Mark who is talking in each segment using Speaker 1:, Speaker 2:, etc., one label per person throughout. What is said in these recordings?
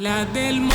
Speaker 1: La del monte.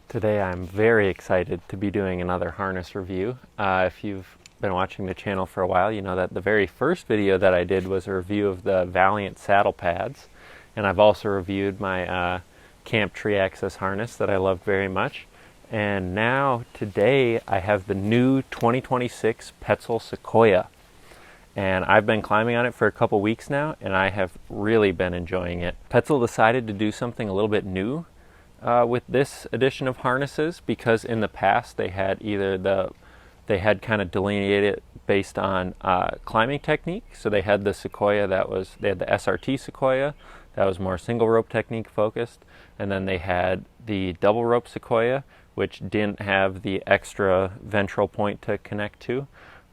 Speaker 2: Today I'm very excited to be doing another harness review. If you've been watching the channel for a while, you know that the very first video that I did was a review of the Valiant saddle pads, and I've also reviewed my Camp Tree Access harness that I loved very much. And now today I have the new 2026 Petzl Sequoia, and I've been climbing on it for a couple weeks now, and I have really been enjoying it. Petzl decided to do something a little bit new with this edition of harnesses, because in the past they had they had kind of delineated it based on climbing technique. So they had the Sequoia they had the SRT Sequoia that was more single rope technique focused, and then they had the double rope Sequoia, which didn't have the extra ventral point to connect to.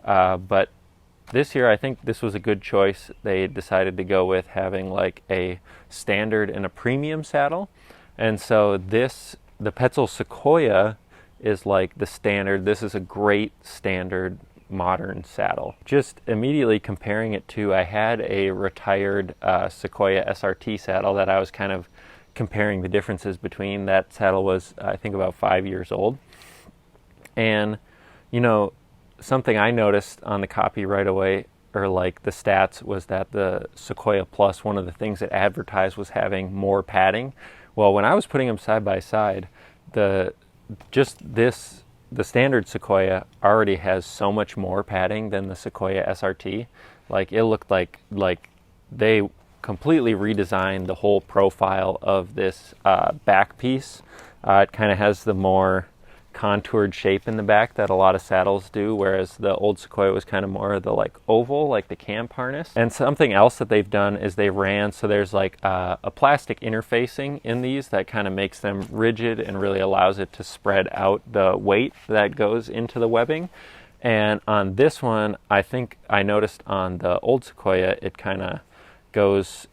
Speaker 2: But this year I think this was a good choice. They decided to go with having like a standard and a premium saddle. And so the Petzl Sequoia is like the standard. This is a great standard modern saddle. Just immediately comparing it to, I had a retired Sequoia SRT saddle that I was kind of comparing the differences between. That saddle was, I think, about 5 years old. And, you know, something I noticed on the copy right away, or like the stats, was that the Sequoia Plus, one of the things it advertised was having more padding. Well, when I was putting them side by side, the standard Sequoia already has so much more padding than the Sequoia SRT. Like, it looked like they completely redesigned the whole profile of this back piece. It kind of has the more contoured shape in the back that a lot of saddles do, whereas the old Sequoia was kind of more of the like oval, like the camp harness. And something else that they've done is so there's like a plastic interfacing in these that kind of makes them rigid and really allows it to spread out the weight that goes into the webbing. And on this one, I think I noticed on the old Sequoia, it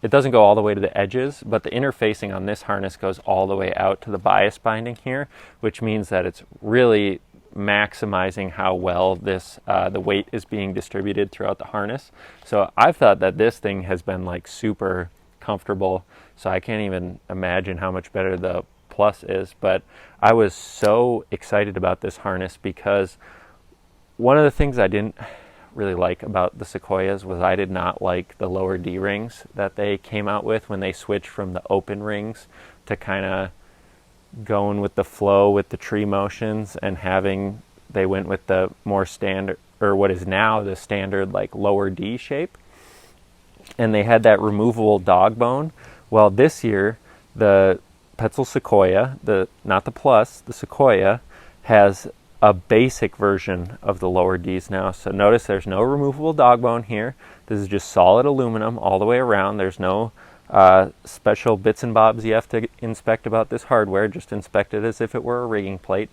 Speaker 2: doesn't go all the way to the edges, but the interfacing on this harness goes all the way out to the bias binding here, which means that it's really maximizing how well the weight is being distributed throughout the harness. So I've thought that this thing has been like super comfortable, so I can't even imagine how much better the Plus is. But I was so excited about this harness because one of the things I didn't really like about the Sequoias was I did not like the lower D rings that they came out with when they switched from the open rings to kind of going with the flow with the tree motions, and they went with the more standard, or what is now the standard, like lower D shape, and they had that removable dog bone. Well, this year the Petzl Sequoia, not the Plus, the Sequoia, has a basic version of the lower Ds now. So notice there's no removable dog bone here. This is just solid aluminum all the way around. There's no special bits and bobs you have to inspect about this hardware. Just inspect it as if it were a rigging plate.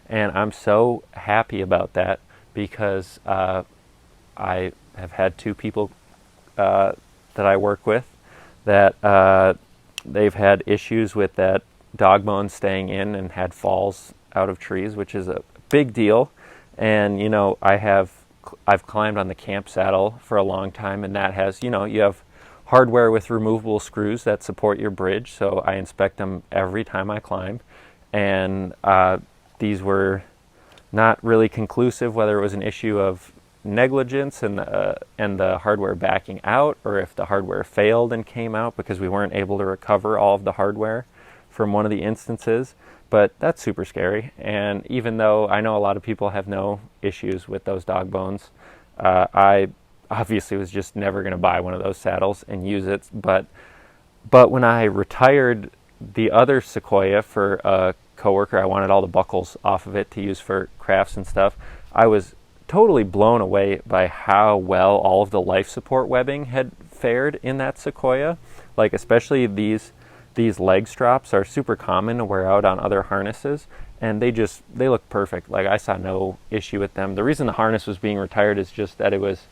Speaker 2: And I'm so happy about that, because I have had two people that I work with that they've had issues with that dog bone staying in and had falls out of trees, which is a big deal. And you know, I've climbed on the camp saddle for a long time, and that has, you have hardware with removable screws that support your bridge, so I inspect them every time I climb. And these were not really conclusive whether it was an issue of negligence and the hardware backing out, or if the hardware failed and came out, because we weren't able to recover all of the hardware from one of the instances. But that's super scary. And even though I know a lot of people have no issues with those dog bones, I obviously was just never going to buy one of those saddles and use it. But when I retired the other Sequoia for a coworker, I wanted all the buckles off of it to use for crafts and stuff. I was totally blown away by how well all of the life support webbing had fared in that Sequoia. Like, especially these leg straps are super common to wear out on other harnesses, and they look perfect. Like, I saw no issue with them. The reason the harness was being retired is just that it was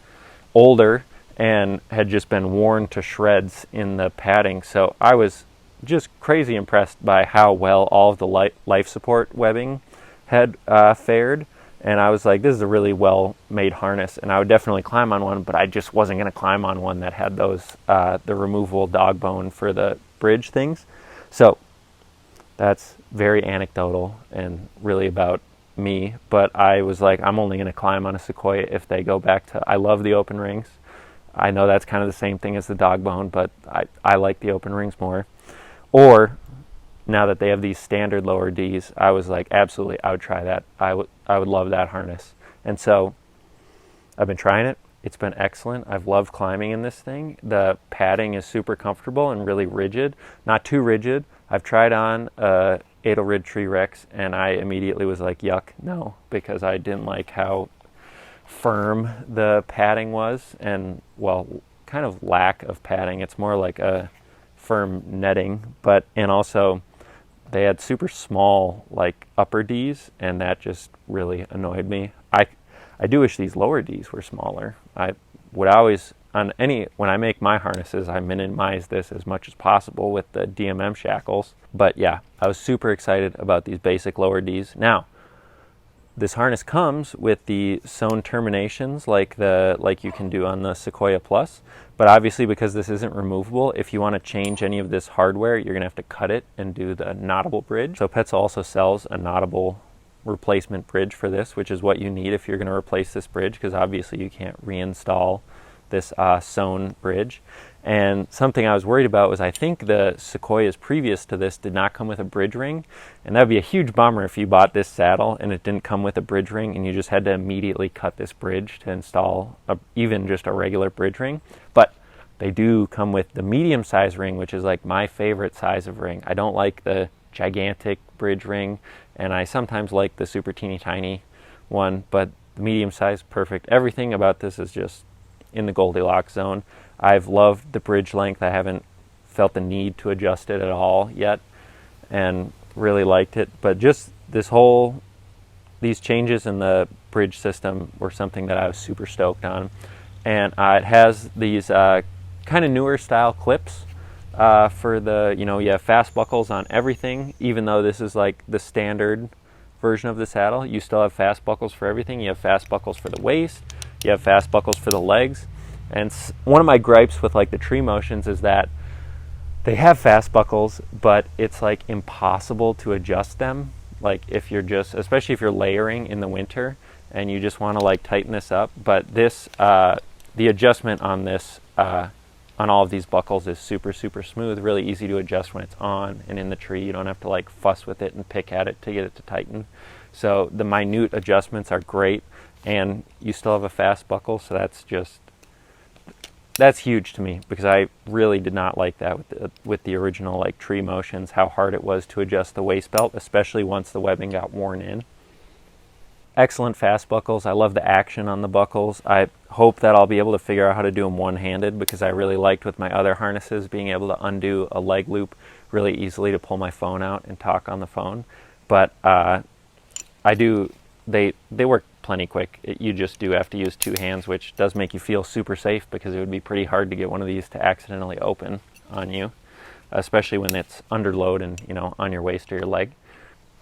Speaker 2: older and had just been worn to shreds in the padding. So I was just crazy impressed by how well all of the life support webbing had fared. And I was like, this is a really well made harness, and I would definitely climb on one, but I just wasn't going to climb on one that had those the removable dog bone for the bridge things. So that's very anecdotal and really about me, but I was like, I'm only going to climb on a Sequoia if they go back to, I love the open rings. I know that's kind of the same thing as the dog bone, but I like the open rings more. Or now that they have these standard lower Ds, I was like, absolutely, I would try that. I would love that harness. And so I've been trying it. It's been excellent. I've loved climbing in this thing. The padding is super comfortable and really rigid, not too rigid. I've tried on Edelrid Tree Rex, and I immediately was like, yuck, no, because I didn't like how firm the padding was, and, well, kind of lack of padding. It's more like a firm netting, and also they had super small, like, upper Ds, and that just really annoyed me. I do wish these lower Ds were smaller. I would always, when I make my harnesses, I minimize this as much as possible with the DMM shackles. But yeah, I was super excited about these basic lower Ds. Now, this harness comes with the sewn terminations like you can do on the Sequoia Plus. But obviously, because this isn't removable, if you want to change any of this hardware, you're going to have to cut it and do the knottable bridge. So Petzl also sells a knottable replacement bridge for this, which is what you need if you're going to replace this bridge, because obviously you can't reinstall this sewn bridge. And something I was worried about was, I think the Sequoias previous to this did not come with a bridge ring, and that would be a huge bummer if you bought this saddle and it didn't come with a bridge ring and you just had to immediately cut this bridge to install even just a regular bridge ring. But they do come with the medium size ring, which is like my favorite size of ring. I don't like the gigantic bridge ring, and I sometimes like the super teeny tiny one, but the medium size, perfect. Everything about this is just in the Goldilocks zone. I've loved the bridge length. I haven't felt the need to adjust it at all yet, and really liked it. But just these changes in the bridge system were something that I was super stoked on. And it has these kind of newer style clips for the, you have fast buckles on everything. Even though this is like the standard version of the saddle, you still have fast buckles for everything. You have fast buckles for the waist, you have fast buckles for the legs. And one of my gripes with like the Tree Motions is that they have fast buckles, but it's like impossible to adjust them. Like especially if you're layering in the winter and you just want to like tighten this up. But this, the adjustment on this, on all of these buckles is super, super smooth, really easy to adjust when it's on and in the tree. You don't have to like fuss with it and pick at it to get it to tighten. So the minute adjustments are great, and you still have a fast buckle, so that's huge to me, because I really did not like that with the original like Tree Motions, how hard it was to adjust the waist belt, especially once the webbing got worn in. Excellent fast buckles. I love the action on the buckles. I hope that I'll be able to figure out how to do them one-handed, because I really liked with my other harnesses being able to undo a leg loop really easily to pull my phone out and talk on the phone. But they work plenty quick. You just do have to use two hands, which does make you feel super safe, because it would be pretty hard to get one of these to accidentally open on you, especially when it's under load and on your waist or your leg.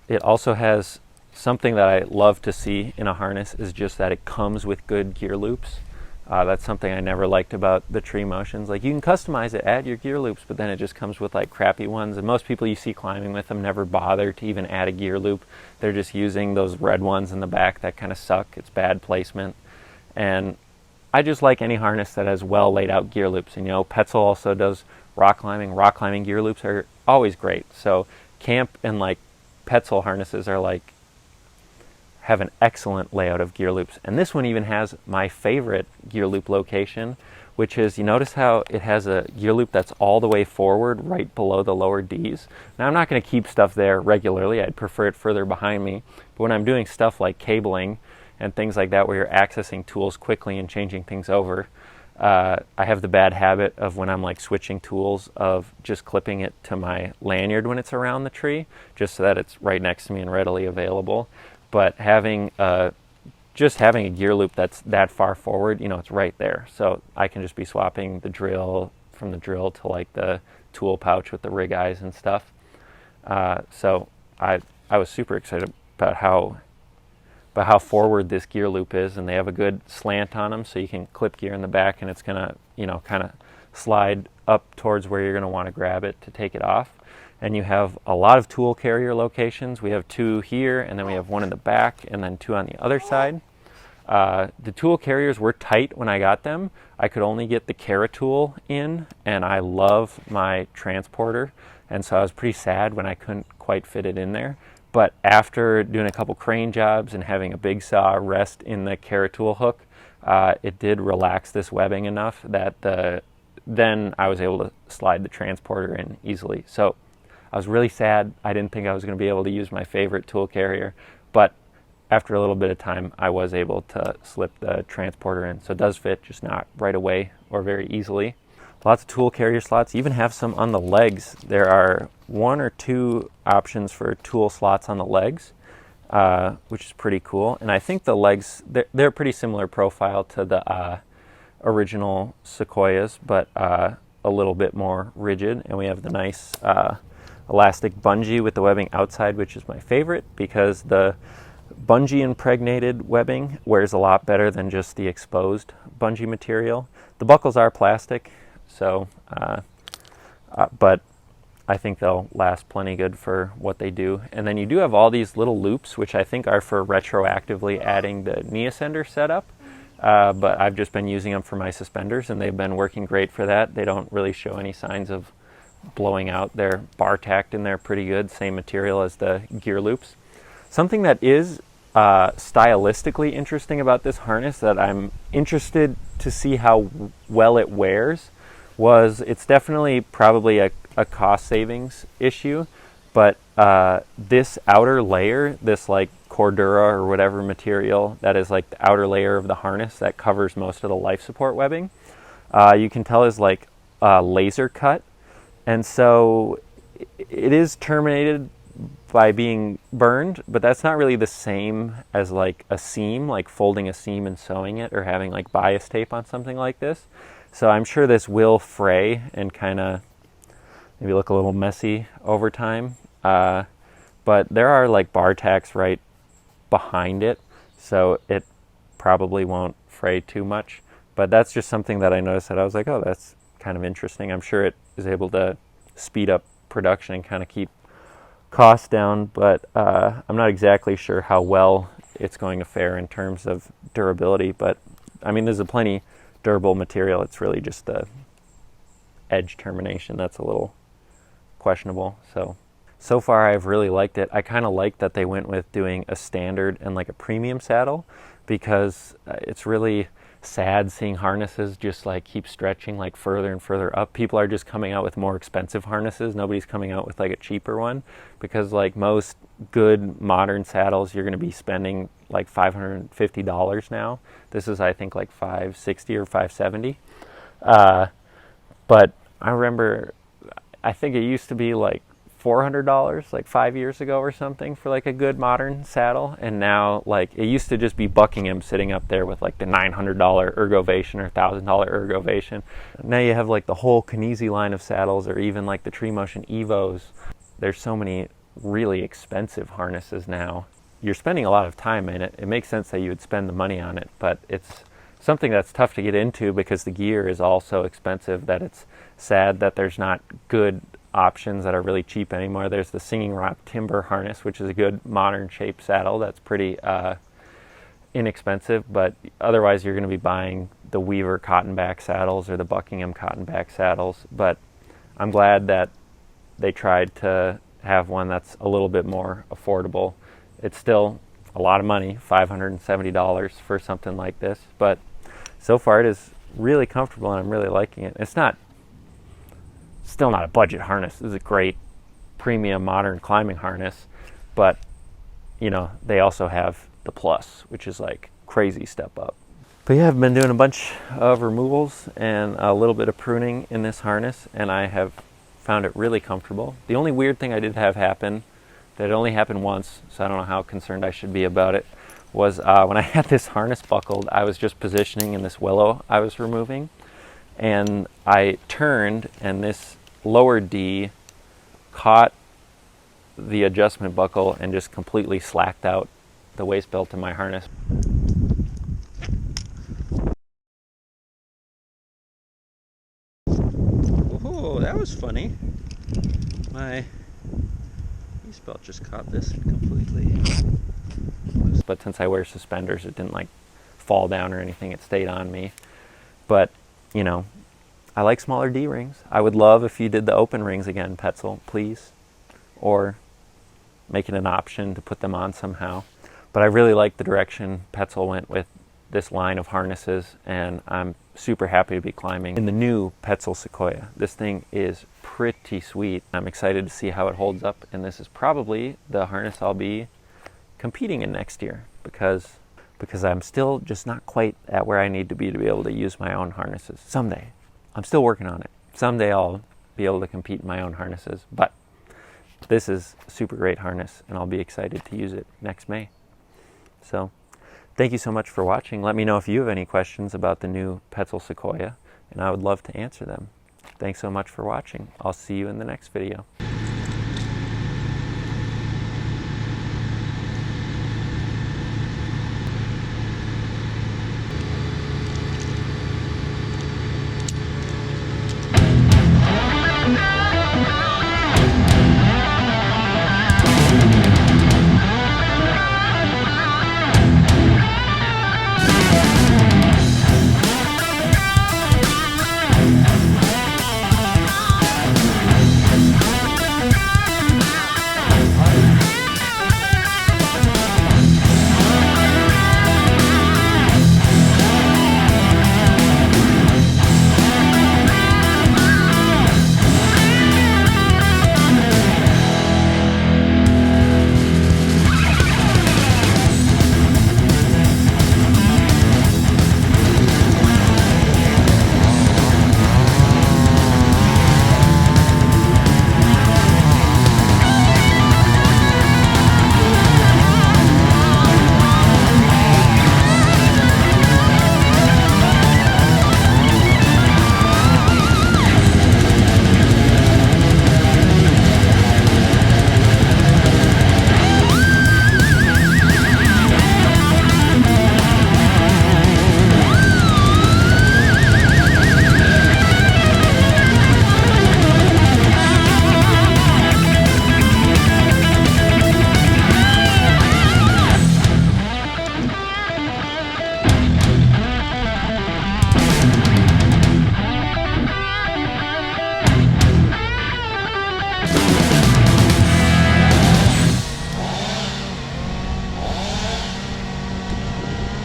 Speaker 2: It also has something that I love to see in a harness, is just that it comes with good gear loops. That's something I never liked about the Tree Motions. Like, you can customize it, add your gear loops, but then it just comes with like crappy ones. And most people you see climbing with them never bother to even add a gear loop. They're just using those red ones in the back that kind of suck. It's bad placement. And I just like any harness that has well laid out gear loops. And Petzl also does rock climbing. Rock climbing gear loops are always great. So camp and like Petzl harnesses are like, have an excellent layout of gear loops. And this one even has my favorite gear loop location, which is, you notice how it has a gear loop that's all the way forward right below the lower Ds. Now, I'm not going to keep stuff there regularly. I'd prefer it further behind me. But when I'm doing stuff like cabling and things like that, where you're accessing tools quickly and changing things over, I have the bad habit of when I'm like switching tools of just clipping it to my lanyard when it's around the tree, just so that it's right next to me and readily available. But having just having a gear loop that's that far forward, you know, it's right there. So I can just be swapping the drill from the drill to like the tool pouch with the rig eyes and stuff. So I was super excited about how forward this gear loop is, and they have a good slant on them, so you can clip gear in the back and it's gonna, you know, kind of slide up towards where you're gonna want to grab it to take it off. And you have a lot of tool carrier locations. We have 2 here, and then we have 1 in the back, and then 2 on the other side. The tool carriers were tight when I got them. I could only get the Caritool in, and I love my transporter, and so I was pretty sad when I couldn't quite fit it in there. But after doing a couple crane jobs and having a big saw rest in the Caritool hook, it did relax this webbing enough that then I was able to slide the transporter in easily. So I was really sad. I didn't think I was going to be able to use my favorite tool carrier, but after a little bit of time, I was able to slip the transporter in. So it does fit, just not right away or very easily. Lots of tool carrier slots. You even have some on the legs. There are 1 or 2 options for tool slots on the legs, which is pretty cool. And I think the legs, they're a pretty similar profile to the original Sequoias, but a little bit more rigid. And we have the nice elastic bungee with the webbing outside, which is my favorite because the bungee impregnated webbing wears a lot better than just the exposed bungee material. The buckles are plastic, so but I think they'll last plenty good for what they do. And then you do have all these little loops, which I think are for retroactively adding the knee ascender setup. But I've just been using them for my suspenders, and they've been working great for that. They don't really show any signs of blowing out. They're bar tacked in there pretty good, same material as the gear loops. Something that is stylistically interesting about this harness that I'm interested to see how well it wears was it's definitely probably a cost savings issue, but this outer layer, this like Cordura or whatever material that is like the outer layer of the harness that covers most of the life support webbing, you can tell is like laser cut, and so it is terminated by being burned, but that's not really the same as like a seam, like folding a seam and sewing it or having like bias tape on something like this. So I'm sure this will fray and kind of maybe look a little messy over time. But there are like bar tacks right behind it, so it probably won't fray too much. But that's just something that I noticed that I was like, oh, that's kind of interesting. I'm sure it is able to speed up production and kind of keep costs down, but I'm not exactly sure how well it's going to fare in terms of durability. But I mean, there's a plenty durable material. It's really just the edge termination that's a little questionable. So far I've really liked it. I kind of like that they went with doing a standard and like a premium saddle, because it's really sad seeing harnesses just like keep stretching like further and further up. People are just coming out with more expensive harnesses. Nobody's coming out with like a cheaper one, because like most good modern saddles you're going to be spending like $550 now. This is I think like $560 or $570. But I remember I think it used to be like $400 like 5 years ago or something for like a good modern saddle, and now like it used to just be Buckingham sitting up there with like the $900 Ergovation or $1,000 Ergovation. Now you have like the whole Knizia line of saddles, or even like the Tree Motion Evos. There's so many really expensive harnesses now. You're spending a lot of time in it. It makes sense that you would spend the money on it, but it's something that's tough to get into because the gear is all so expensive that it's sad that there's not good options that are really cheap anymore. There's the Singing Rock Timber harness, which is a good modern shape saddle that's pretty inexpensive, but otherwise you're going to be buying the Weaver cottonback saddles or the Buckingham cottonback saddles. But I'm glad that they tried to have one that's a little bit more affordable. It's still a lot of money, $570 for something like this, but so far it is really comfortable and I'm really liking it. It's still not a budget harness. This is a great premium modern climbing harness, but you know, they also have the Plus, which is like crazy step up. But yeah, I've been doing a bunch of removals and a little bit of pruning in this harness, and I have found it really comfortable. The only weird thing I did have happen, that only happened once, so I don't know how concerned I should be about it, was when I had this harness buckled, I was just positioning in this willow I was removing, and I turned, and this lower D caught the adjustment buckle and just completely slacked out the waist belt in my harness. Oh, that was funny. My waist belt just caught this completely. But since I wear suspenders, it didn't like fall down or anything. It stayed on me. But, you know, I like smaller D-rings. I would love if you did the open rings again, Petzl, please. Or make it an option to put them on somehow. But I really like the direction Petzl went with this line of harnesses, and I'm super happy to be climbing in the new Petzl Sequoia. This thing is pretty sweet. I'm excited to see how it holds up, and this is probably the harness I'll be competing in next year, because I'm still just not quite at where I need to be able to use my own harnesses. Someday. I'm still working on it. Someday I'll be able to compete in my own harnesses, but this is a super great harness, and I'll be excited to use it next May. So thank you so much for watching. Let me know if you have any questions about the new Petzl Sequoia, and I would love to answer them. Thanks so much for watching. I'll see you in the next video.